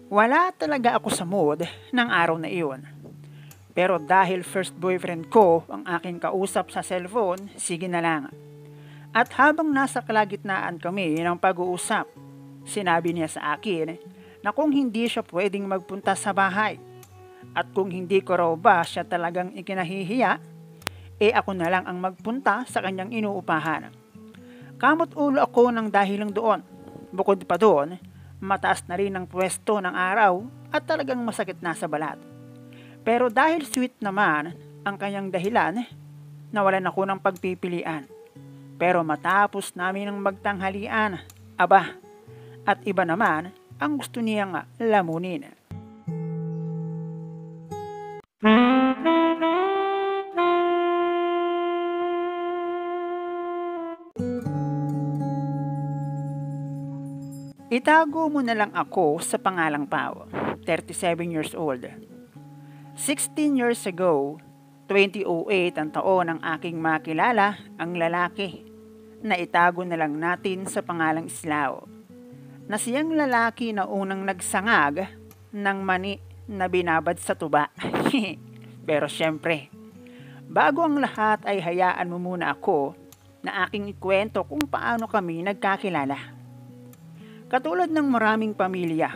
Wala talaga ako sa mood ng araw na iyon. Pero dahil first boyfriend ko ang aking kausap sa cellphone, sige na lang. At habang nasa kalagitnaan kami ng pag-uusap, sinabi niya sa akin na kung hindi siya pwedeng magpunta sa bahay at kung hindi ko raw ba siya talagang ikinahihiya, ako na lang ang magpunta sa kanyang inuupahan. Kamot ulo ako ng dahilang doon. Bukod pa doon, mataas na rin ang pwesto ng araw at talagang masakit na sa balat. Pero dahil sweet naman ang kanyang dahilan, nawalan ako ng pagpipilian. Pero matapos namin ang magtanghalian, aba, at iba naman ang gusto niyang lamunin. Itago mo na lang ako sa pangalang Pao, 37 years old. 16 years ago, 2008 ang taon ng aking makilala ang lalaki na itago na lang natin sa pangalang Islao. Na siyang lalaki na unang nagsangag ng mani na binabad sa tuba. Pero syempre, bago ang lahat ay hayaan mo muna ako na aking ikwento kung paano kami nagkakilala. Katulad ng maraming pamilya,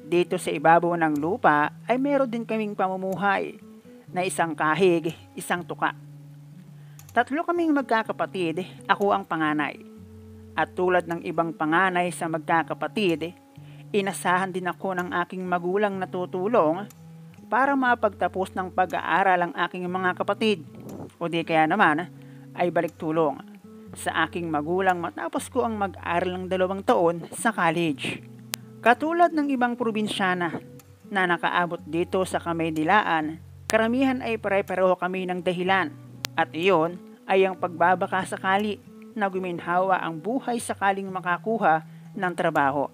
dito sa ibabaw ng lupa ay meron din kaming pamumuhay na isang kahig, isang tuka. Tatlo kaming magkakapatid, ako ang panganay. At tulad ng ibang panganay sa magkakapatid, inasahan din ako ng aking magulang na tutulong para mapagtapos ng pag-aaral ang aking mga kapatid. O di kaya naman ay balik tulong sa aking magulang matapos ko ang mag-aral ng 2 taon sa college. Katulad ng ibang probinsyana na nakaabot dito sa Kamaynilaan, karamihan ay pare-pareho kami ng dahilan at iyon ay ang pagbabaka sakali na guminhawa ang buhay sakaling makakuha ng trabaho.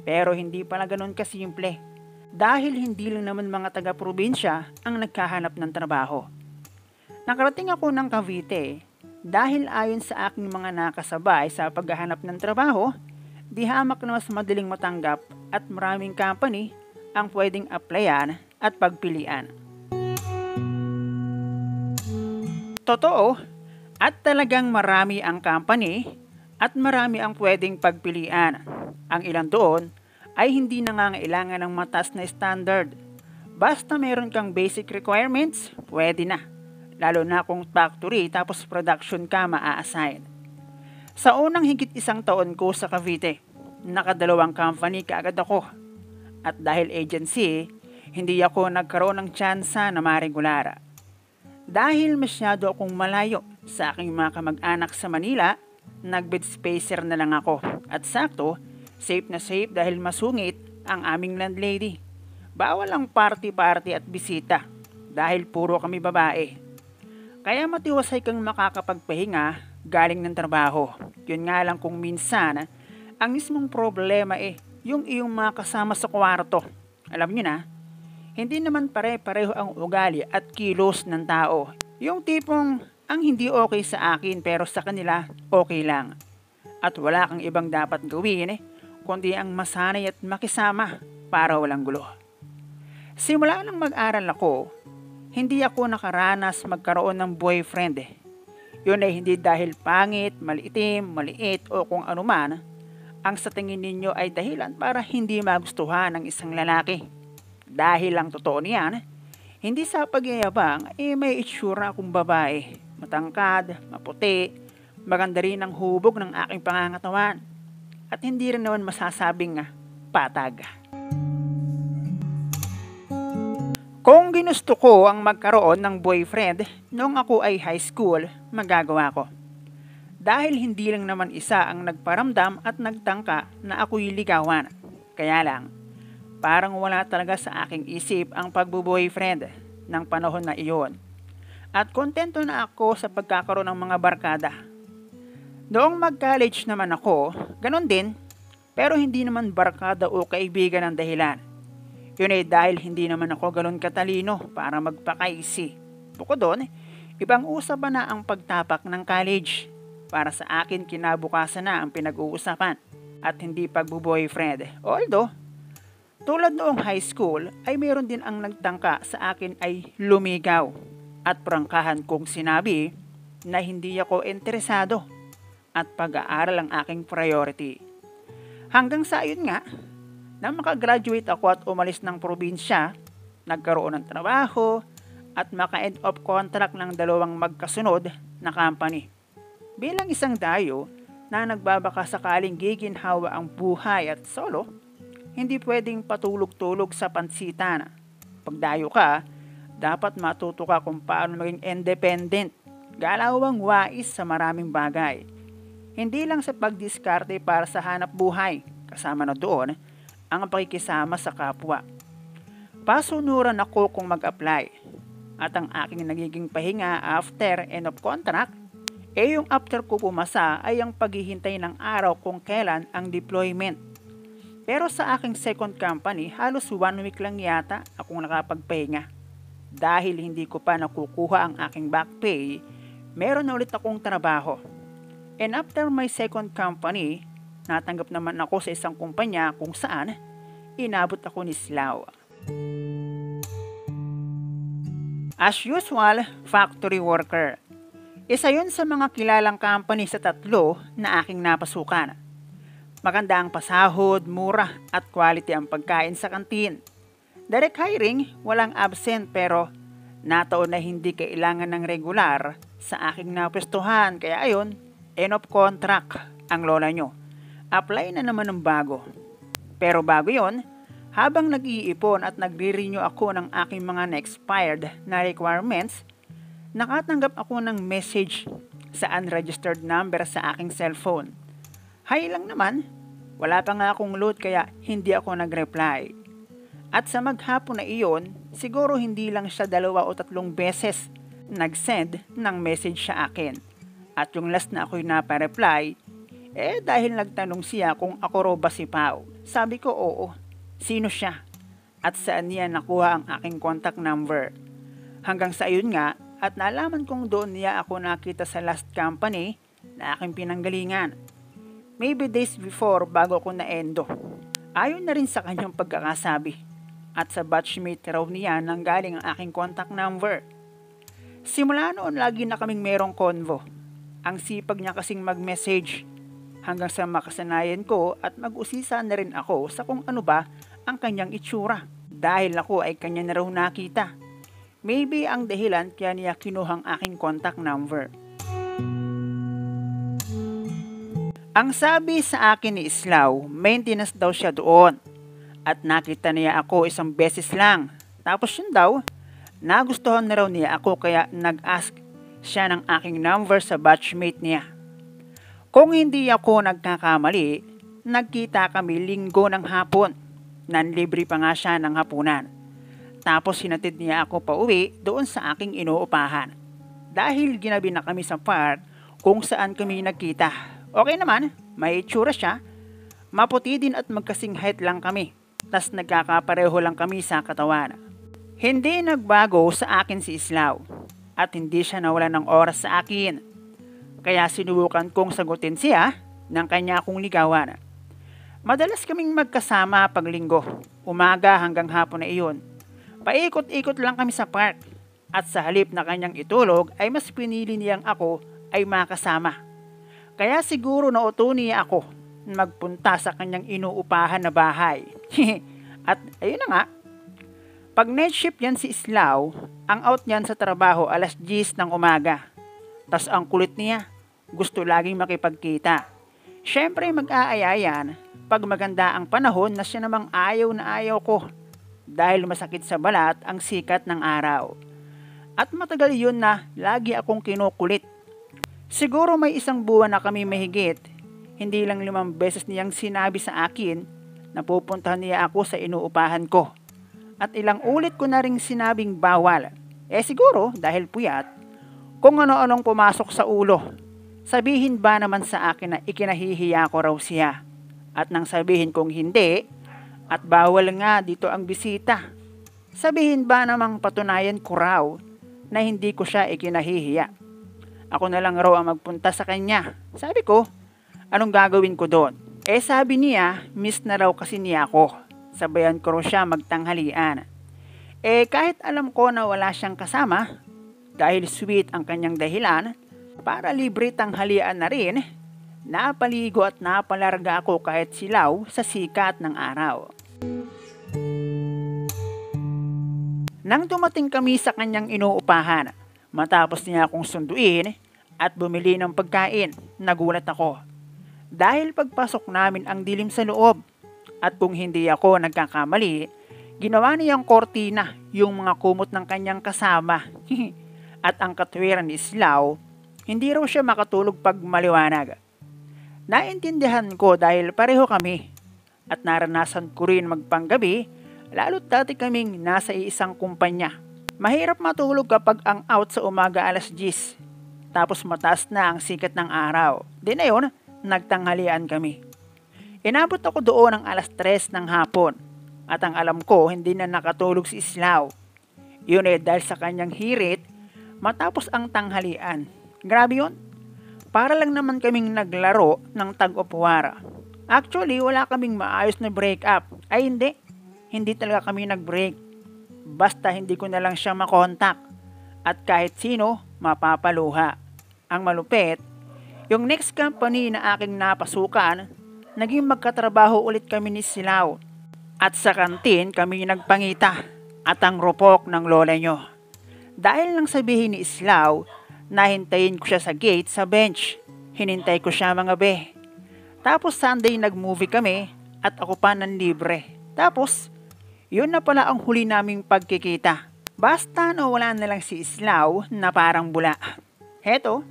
Pero hindi pala ganun kasimple dahil hindi lang naman mga taga-probinsya ang nagkahanap ng trabaho. Nakarating ako ng Cavite dahil ayon sa aking mga nakasabay sa paghahanap ng trabaho, di hamak na mas madaling matanggap at maraming company ang pwedeng applyan at pagpilian. Totoo, at talagang marami ang company at marami ang pwedeng pagpilian. Ang ilan doon ay hindi nangangailangan ng mataas na standard. Basta meron kang basic requirements, pwede na. Lalo na kung factory tapos production ka maa-assign. Sa unang higit 1 taon ko sa Cavite, nakadalawang company kaagad ako. At dahil agency, hindi ako nagkaroon ng tsansa na maregulara. Dahil masyado akong malayo sa aking mga kamag-anak sa Manila, nag-bed spacer na lang ako. At sakto, safe na safe dahil masungit ang aming landlady. Bawal ang party-party at bisita dahil puro kami babae. Kaya matiwasay kang makakapagpahinga galing ng trabaho. Yun nga lang kung minsan, ang mismong problema yung iyong mga kasama sa kwarto. Alam nyo na, hindi naman pare-pareho ang ugali at kilos ng tao. Yung tipong ang hindi okay sa akin pero sa kanila okay lang. At wala kang ibang dapat gawin kundi ang masanay at makisama para walang gulo. Simula nang mag-aral ako, hindi ako nakaranas magkaroon ng boyfriend. Yun ay hindi dahil pangit, maliitim, maliit o kung anuman ang sa tingin ninyo ay dahilan para hindi magustuhan ng isang lalaki. Dahil ang totoo niyan, hindi sa pagyayabang may itsura akong babae. Matangkad, maputi, maganda rin ang hubog ng aking pangangatawan. At hindi rin naman masasabing patag. Kung ginusto ko ang magkaroon ng boyfriend noong ako ay high school, magagawa ko. Dahil hindi lang naman isa ang nagparamdam at nagtangka na ako'y ligawan. Kaya lang, parang wala talaga sa aking isip ang pagbo-boyfriend ng panahon na iyon. At kontento na ako sa pagkakaroon ng mga barkada. Noong mag-college naman ako, ganun din, pero hindi naman barkada o kaibigan ang dahilan. Yun ay dahil hindi naman ako ganun katalino para magpakaisi. Bukod doon, ibang usapan na ang pagtapak ng college. Para sa akin, kinabukasan na ang pinag-uusapan at hindi pagbo-boyfriend. Although, Tulad noong high school ay mayroon din ang nagtangka sa akin ay lumigaw at prangkahan kong sinabi na hindi ako interesado at pag-aaral ang aking priority. Hanggang sa ayun nga, na makagraduate ako at umalis ng probinsya, nagkaroon ng trabaho at maka-end of contract ng dalawang magkasunod na company. Bilang isang dayo na nagbabaka sakaling giginhawa ang buhay at solo, hindi pwedeng patulog-tulog sa pansitan. Pag dayo ka, dapat matuto ka kung paano maging independent, galawang wais sa maraming bagay. Hindi lang sa pagdiskarte para sa hanap buhay, kasama na doon ang pakikisama sa kapwa. Pasunuran ako kung mag-apply at ang aking nagiging pahinga after end of contract, yung after ko pumasa ay ang paghihintay ng araw kung kailan ang deployment. Pero sa aking second company, halos 1 week lang yata akong nakapagpahinga. Dahil hindi ko pa nakukuha ang aking back pay, meron na ulit akong trabaho. And after my second company, natanggap naman ako sa isang kumpanya kung saan inabot ako ni Slaw. As usual, factory worker. Isa yun sa mga kilalang company sa 3 na aking napasukan. Maganda ang pasahod, mura at quality ang pagkain sa kantin. Direct hiring, walang absent pero nataon na hindi kailangan ng regular sa aking napwestuhan. Kaya ayon, end of contract ang lola nyo. Apply na naman ng bago. Pero bago yon, habang nag-iipon at nagre-renew ako ng aking mga na-expired na requirements, nakatanggap ako ng message sa unregistered number sa aking cellphone. Hi lang naman, wala pa nga akong load kaya hindi ako nag-reply. At sa maghapon na iyon, siguro hindi lang siya 2 o 3 beses nag-send ng message sa akin. At yung last na ako'y napa-reply, dahil nagtanong siya kung ako raw ba si Pao. Sabi ko oo, sino siya? At saan niya nakuha ang aking contact number? Hanggang sa ayun nga, at nalaman kong doon niya ako nakita sa last company na aking pinanggalingan. Maybe days before bago ako na-endo. Ayon na rin sa kanyang pagkakasabi. At sa batchmate raw niya nang galing ang aking contact number. Simula noon lagi na kaming merong convo. Ang sipag niya kasing mag-message. Hanggang sa makasanayan ko at mag-usisa na rin ako sa kung ano ba ang kanyang itsura. Dahil ako ay kanya na raw nakita. Maybe ang dahilan kaya niya kinuhang aking contact number. Ang sabi sa akin ni Islaw, maintenance daw siya doon. At nakita niya ako 1 beses lang. Tapos yun daw, nagustuhan na raw niya ako kaya nag-ask siya ng aking number sa batchmate niya. Kung hindi ako nagkakamali, nagkita kami linggo ng hapon. Nanlibre pa nga siya ng hapunan. Tapos hinatid niya ako pa uwi doon sa aking inuupahan. Dahil ginabi na kami sa park kung saan kami nagkita. Okay naman, may itsura siya. Maputi din at magkasing height lang kami. Tas nagkakapareho lang kami sa katawan. Hindi nagbago sa akin si Islaw. At hindi siya nawalan ng oras sa akin. Kaya sinubukan kong sagutin siya ng kanya akong ligawan. Madalas kaming magkasama pag linggo. Umaga hanggang hapon na iyon. Paikot-ikot lang kami sa park. At sa halip na kanyang itulog ay mas pinili niyang ako ay makasama. Kaya siguro nauto niya ako magpunta sa kanyang inuupahan na bahay. At ayun na nga, pag night shift yan si Islaw, ang out niyan sa trabaho 10:00 ng umaga. Tas ang kulit niya, gusto laging makipagkita. Syempre mag-aayayan pag maganda ang panahon na siya namang ayaw na ayaw ko. Dahil masakit sa balat ang sikat ng araw. At matagal yun na lagi akong kinukulit. Siguro may 1 buwan na kami mahigit. Hindi lang 5 beses niyang sinabi sa akin na pupuntahan niya ako sa inuupahan ko. At ilang ulit ko na ring sinabing bawal. Siguro dahil puyat, kung ano-anong pumasok sa ulo. Sabihin ba naman sa akin na ikinahihiya ko raw siya? At nang sabihin kong hindi, at bawal nga dito ang bisita. Sabihin ba namang patunayan ko raw na hindi ko siya ikinahihiya? Ako na lang raw ang magpunta sa kanya. Sabi ko, anong gagawin ko doon? Sabi niya, miss na raw kasi niya ako. sabayan ko siya magtanghalian. Kahit alam ko na wala siyang kasama, dahil sweet ang kanyang dahilan, para libre tanghalian na rin, napaligo at napalarga ako kahit silaw sa sikat ng araw. Nang dumating kami sa kanyang inuupahan, matapos niya akong sunduin at bumili ng pagkain, nagulat ako. Dahil pagpasok namin ang dilim sa loob, at kung hindi ako nagkakamali, ginawa niyang kortina yung mga kumot ng kanyang kasama. At ang katwiran ni Islaw, hindi raw siya makatulog pag maliwanag. Naintindihan ko dahil pareho kami at naranasan ko rin magpanggabi, lalo't dati kaming nasa iisang kumpanya. Mahirap matulog kapag ang out sa umaga alas 10, tapos mataas na ang sikat ng araw. Di na yun, nagtanghalian kami. Inabot ako doon ng alas 3 ng hapon at ang alam ko hindi na nakatulog si Islaw. Yun dahil sa kanyang hirit matapos ang tanghalian. Grabe yun. Para lang naman kaming naglaro ng tag of war. Actually, wala kaming maayos na break up. Ay hindi. Hindi talaga kami nag-break. Basta hindi ko na lang siya makontak. At kahit sino, mapapaluha. Ang malupit, yung next company na aking napasukan, naging magkatrabaho ulit kami ni Silaw. At sa kantin kami nagpangita. At ang rupok ng lola nyo. Dahil lang sabihin ni Islaw, nahintayin ko siya sa gate sa bench. Hinintay ko siya mga be. Tapos Sunday nag-movie kami at ako pa ng libre. Tapos, yun na pala ang huli naming pagkikita. Basta nawala na lang si Islaw na parang bula. Heto,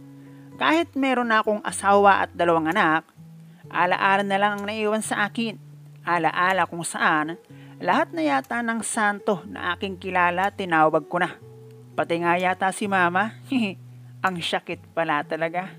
kahit meron na akong asawa at 2 anak, alaala na lang ang naiwan sa akin. Alaala kung saan, lahat na yata ng santo na aking kilala tinawag ko na. Pati nga yata si mama, ang sakit pala talaga.